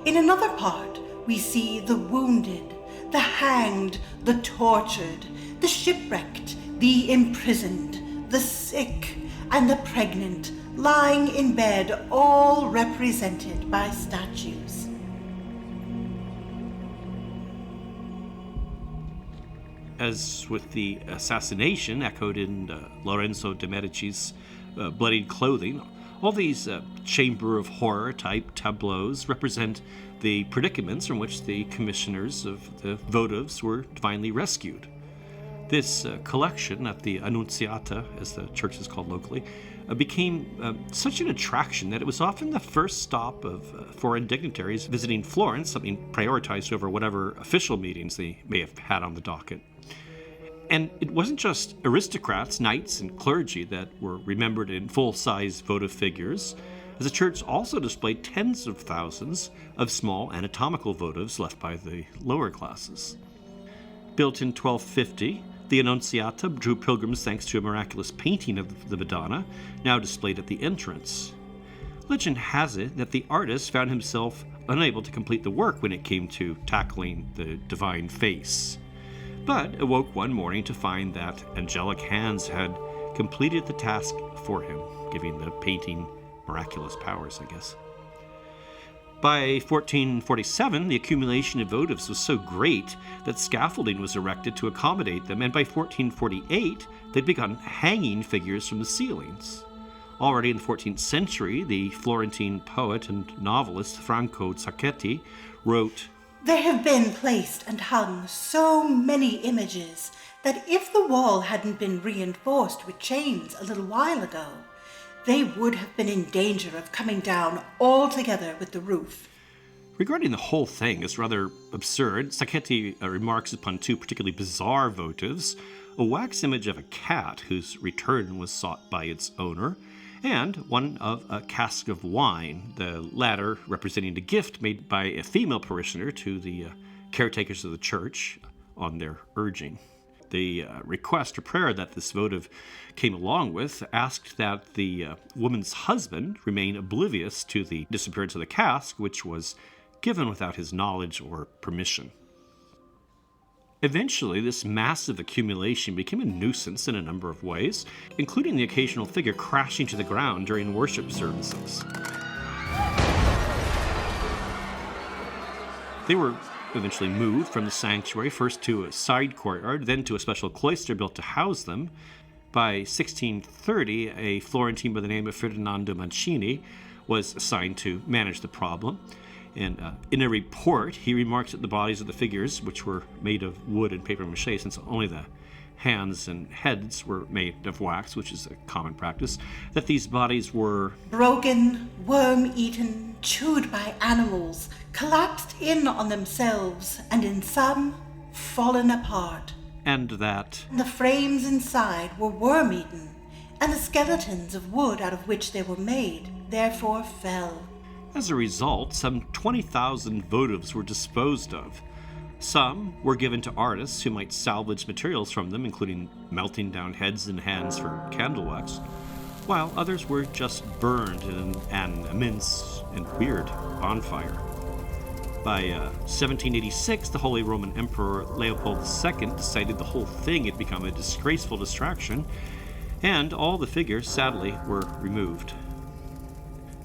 In another part, we see the wounded, the hanged, the tortured, the shipwrecked, the imprisoned, the sick, and the pregnant, lying in bed, all represented by statues. As with the assassination echoed in Lorenzo de' Medici's bloodied clothing, all these chamber of horror type tableaus represent the predicaments from which the commissioners of the votives were divinely rescued. This collection at the Annunziata, as the church is called locally, became such an attraction that it was often the first stop of foreign dignitaries visiting Florence, something prioritized over whatever official meetings they may have had on the docket. And it wasn't just aristocrats, knights, and clergy that were remembered in full-size votive figures, as the church also displayed tens of thousands of small anatomical votives left by the lower classes. Built in 1250, the Annunziata drew pilgrims thanks to a miraculous painting of the Madonna, now displayed at the entrance. Legend has it that the artist found himself unable to complete the work when it came to tackling the divine face, but awoke one morning to find that angelic hands had completed the task for him, giving the painting miraculous powers, I guess. By 1447, the accumulation of votives was so great that scaffolding was erected to accommodate them, and by 1448, they'd begun hanging figures from the ceilings. Already in the 14th century, the Florentine poet and novelist Franco Sacchetti wrote, "There have been placed and hung so many images that if the wall hadn't been reinforced with chains a little while ago, they would have been in danger of coming down altogether with the roof." Regarding the whole thing as rather absurd, Sacchetti remarks upon two particularly bizarre votives: a wax image of a cat whose return was sought by its owner, and one of a cask of wine, the latter representing a gift made by a female parishioner to the caretakers of the church on their urging. The request or prayer that this votive came along with asked that the woman's husband remain oblivious to the disappearance of the cask, which was given without his knowledge or permission. Eventually, this massive accumulation became a nuisance in a number of ways, including the occasional figure crashing to the ground during worship services. They were eventually moved from the sanctuary, first to a side courtyard, then to a special cloister built to house them. By 1630, a Florentine by the name of Ferdinando Mancini was assigned to manage the problem. And in a report, he remarks that the bodies of the figures, which were made of wood and paper mache, since only the hands and heads were made of wax, which is a common practice, that these bodies were broken, worm-eaten, chewed by animals, collapsed in on themselves, and in some, fallen apart. And that the frames inside were worm-eaten, and the skeletons of wood out of which they were made therefore fell. As a result, some 20,000 votives were disposed of. Some were given to artists who might salvage materials from them, including melting down heads and hands for candle wax, while others were just burned in an immense and weird bonfire. By 1786, the Holy Roman Emperor Leopold II decided the whole thing had become a disgraceful distraction, and all the figures, sadly, were removed.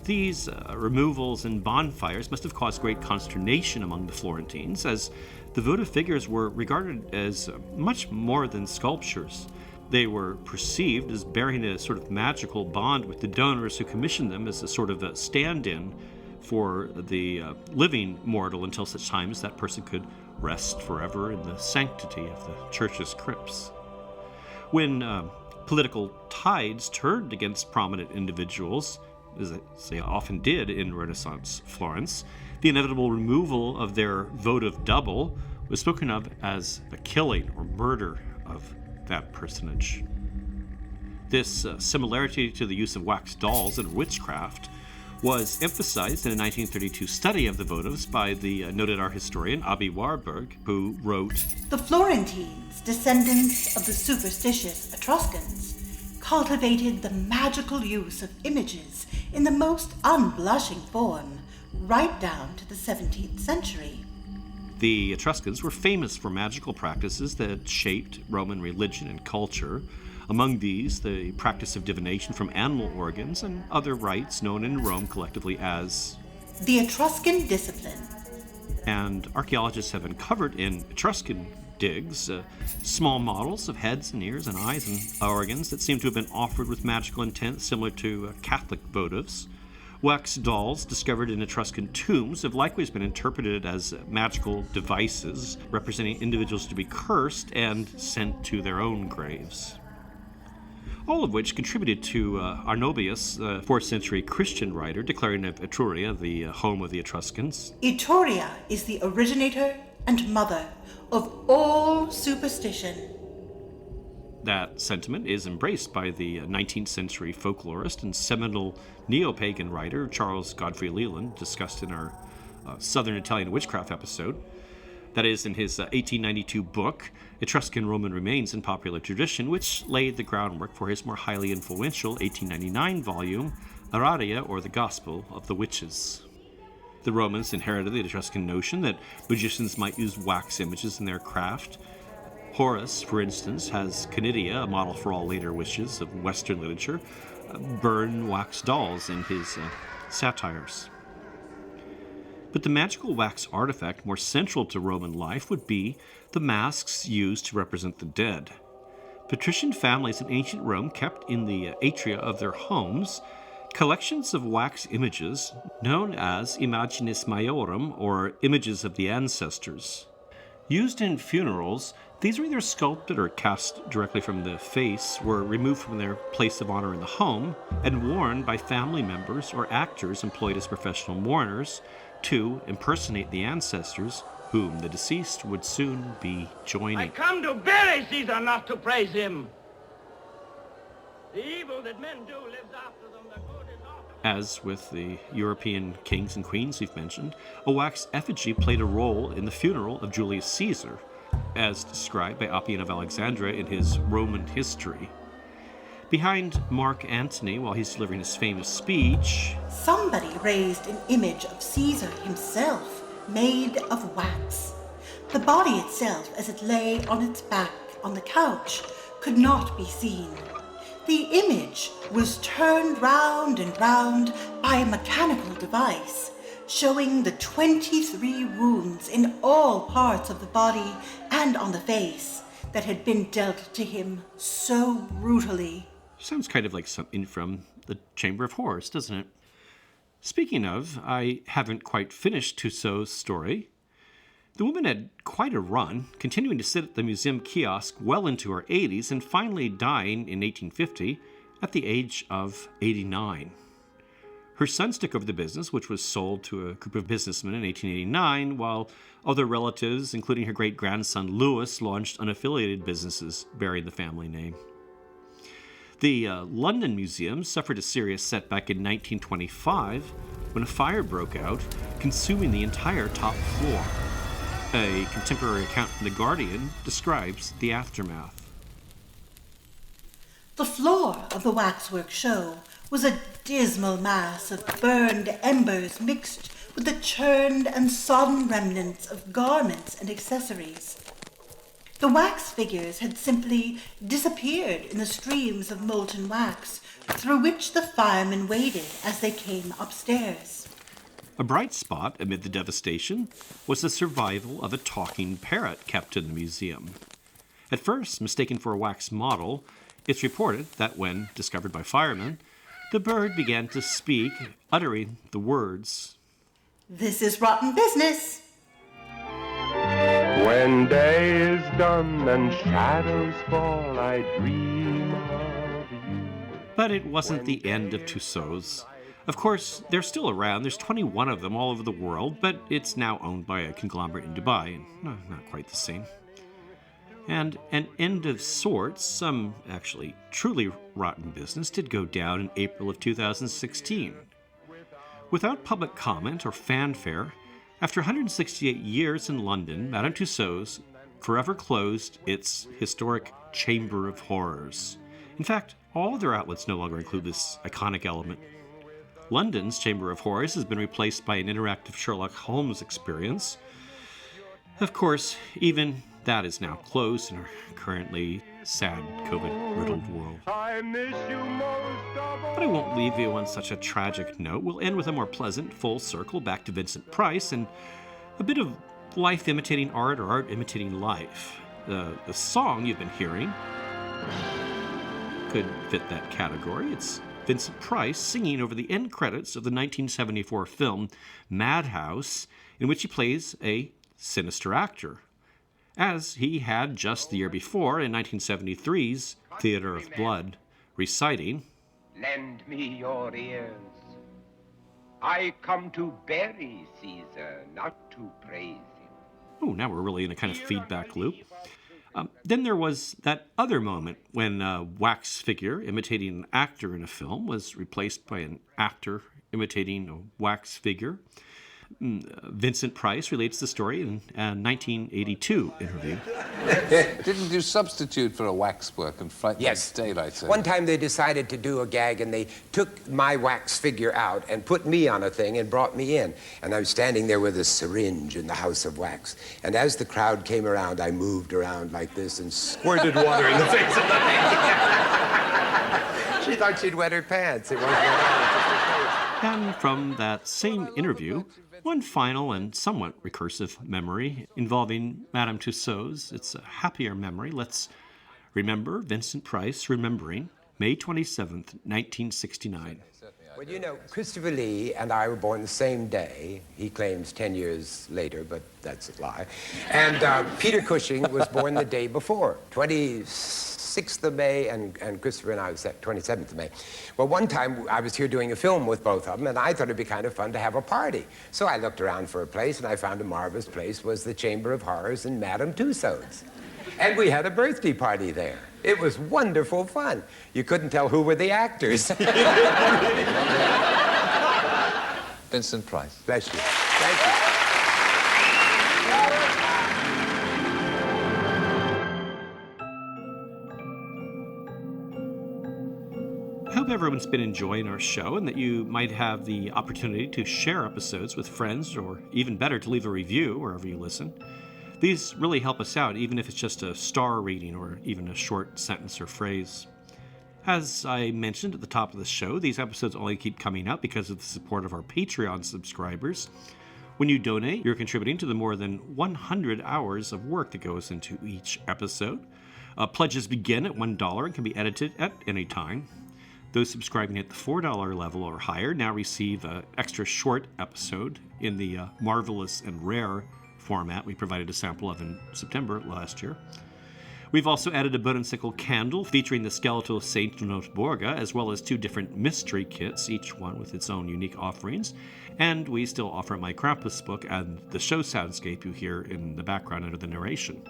These removals and bonfires must have caused great consternation among the Florentines, as the votive figures were regarded as much more than sculptures. They were perceived as bearing a sort of magical bond with the donors who commissioned them as a sort of a stand-in for the living mortal until such time as that person could rest forever in the sanctity of the church's crypts. When political tides turned against prominent individuals, as they often did in Renaissance Florence, the inevitable removal of their votive double was spoken of as a killing or murder of that personage. This similarity to the use of wax dolls in witchcraft was emphasized in a 1932 study of the votives by the noted art historian Abbe Warburg, who wrote, "The Florentines, descendants of the superstitious Etruscans, cultivated the magical use of images in the most unblushing form, right down to the 17th century. The Etruscans were famous for magical practices that shaped Roman religion and culture. Among these, the practice of divination from animal organs and other rites known in Rome collectively as the Etruscan discipline. And archaeologists have uncovered in Etruscan digs small models of heads and ears and eyes and organs that seem to have been offered with magical intent, similar to Catholic votives. Wax dolls discovered in Etruscan tombs have likewise been interpreted as magical devices representing individuals to be cursed and sent to their own graves. All of which contributed to Arnobius, the 4th century Christian writer, declaring of Etruria the home of the Etruscans. Etruria is the originator and mother of all superstition. That sentiment is embraced by the 19th century folklorist and seminal neo-pagan writer Charles Godfrey Leland, discussed in our Southern Italian Witchcraft episode. That is, in his 1892 book, Etruscan Roman Remains in Popular Tradition, which laid the groundwork for his more highly influential 1899 volume, Aradia, or the Gospel of the Witches. The Romans inherited the Etruscan notion that magicians might use wax images in their craft. Horace, for instance, has Canidia, a model for all later witches of Western literature, burn wax dolls in his satires. But the magical wax artifact more central to Roman life would be the masks used to represent the dead. Patrician families in ancient Rome kept in the atria of their homes collections of wax images known as imagines maiorum, or images of the ancestors. Used in funerals, these were either sculpted or cast directly from the face, were removed from their place of honor in the home, and worn by family members or actors employed as professional mourners to impersonate the ancestors, whom the deceased would soon be joining. I come to bury Caesar, not to praise him. The evil that men do lives after them. The good is often... As with the European kings and queens we've mentioned, a wax effigy played a role in the funeral of Julius Caesar, as described by Appian of Alexandria in his Roman History. Behind Mark Antony, while he's delivering his famous speech, somebody raised an image of Caesar himself, made of wax. The body itself, as it lay on its back on the couch, could not be seen. The image was turned round and round by a mechanical device, showing the 23 wounds in all parts of the body and on the face that had been dealt to him so brutally. Sounds kind of like something from the Chamber of Horrors, doesn't it? Speaking of, I haven't quite finished Tussaud's story. The woman had quite a run, continuing to sit at the museum kiosk well into her 80s and finally dying in 1850 at the age of 89. Her sons took over the business, which was sold to a group of businessmen in 1889, while other relatives, including her great-grandson Louis, launched unaffiliated businesses bearing the family name. The London Museum suffered a serious setback in 1925 when a fire broke out, consuming the entire top floor. A contemporary account from The Guardian describes the aftermath. The floor of the Waxworks show was a dismal mass of burned embers mixed with the churned and sodden remnants of garments and accessories. The wax figures had simply disappeared in the streams of molten wax through which the firemen waded as they came upstairs. A bright spot amid the devastation was the survival of a talking parrot kept in the museum. At first mistaken for a wax model, it's reported that when discovered by firemen, the bird began to speak, uttering the words, "This is rotten business." When day is done and shadows fall, I dream of you. But it wasn't the end of Tussauds. Of course, they're still around. There's 21 of them all over the world, but it's now owned by a conglomerate in Dubai, and not quite the same. And an end of sorts, some actually truly rotten business, did go down in April of 2016. Without public comment or fanfare, after 168 years in London, Madame Tussauds forever closed its historic Chamber of Horrors. In fact, all their outlets no longer include this iconic element. London's Chamber of Horrors has been replaced by an interactive Sherlock Holmes experience. Of course, even that is now closed in our currently sad COVID-riddled world. But I won't leave you on such a tragic note. We'll end with a more pleasant full circle back to Vincent Price and a bit of life imitating art or art imitating life. The song you've been hearing could fit that category. It's Vincent Price singing over the end credits of the 1974 film Madhouse, in which he plays a sinister actor, as he had just the year before in 1973's Theater of Blood, reciting, Lend me your ears. I come to bury Caesar, not to praise him. Oh, now we're really in a kind of feedback loop. Then there was that other moment when a wax figure imitating an actor in a film was replaced by an actor imitating a wax figure. Vincent Price relates the story in a 1982 interview. Didn't you substitute for a waxwork and frighten Yes. daylight? One time they decided to do a gag, and they took my wax figure out and put me on a thing and brought me in. And I was standing there with a syringe in the house of wax. And as the crowd came around, I moved around like this and squirted water in the face of the lady. She thought she'd wet her pants. It wasn't at all. And from that same interview, one final and somewhat recursive memory involving Madame Tussauds. It's a happier memory. Let's remember Vincent Price remembering May 27th, 1969. Well, you know, Christopher Lee and I were born the same day. He claims 10 years later, but that's a lie. And Peter Cushing was born the day before, 26th of May, and Christopher and I was 27th of May. Well, one time I was here doing a film with both of them, and I thought it'd be kind of fun to have a party. So I looked around for a place, and I found a marvelous place was the Chamber of Horrors in Madame Tussauds. And we had a birthday party there. It was wonderful fun. You couldn't tell who were the actors. Vincent Price. Bless you. Thank you. I hope everyone's been enjoying our show and that you might have the opportunity to share episodes with friends, or even better, to leave a review wherever you listen. These really help us out, even if it's just a star rating or even a short sentence or phrase. As I mentioned at the top of the show, these episodes only keep coming out because of the support of our Patreon subscribers. When you donate, you're contributing to the more than 100 hours of work that goes into each episode. Pledges begin at $1 and can be edited at any time. Those subscribing at the $4 level or higher now receive an extra short episode in the marvelous and rare format we provided a sample of in September last year. We've also added a Bodensickle candle featuring the skeletal Saint Notborga, as well as 2 different mystery kits, each one with its own unique offerings. And we still offer my Krampus book and the show soundscape you hear in the background under the narration.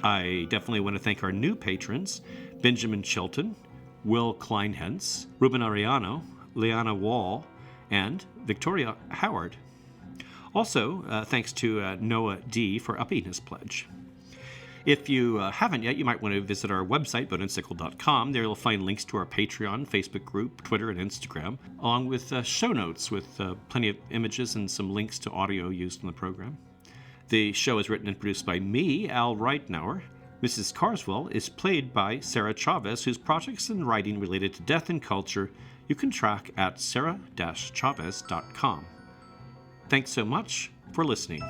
I definitely want to thank our new patrons, Benjamin Chilton, Will Kleinhentz, Ruben Ariano, Leanna Wall, and Victoria Howard. Also, thanks to Noah D. for upping his pledge. If you haven't yet, you might want to visit our website, bodensickle.com. There you'll find links to our Patreon, Facebook group, Twitter, and Instagram, along with show notes with plenty of images and some links to audio used in the program. The show is written and produced by me, Al Reitnauer. Mrs. Carswell is played by Sarah Chavez, whose projects and writing related to death and culture you can track at sarah-chavez.com. Thanks so much for listening.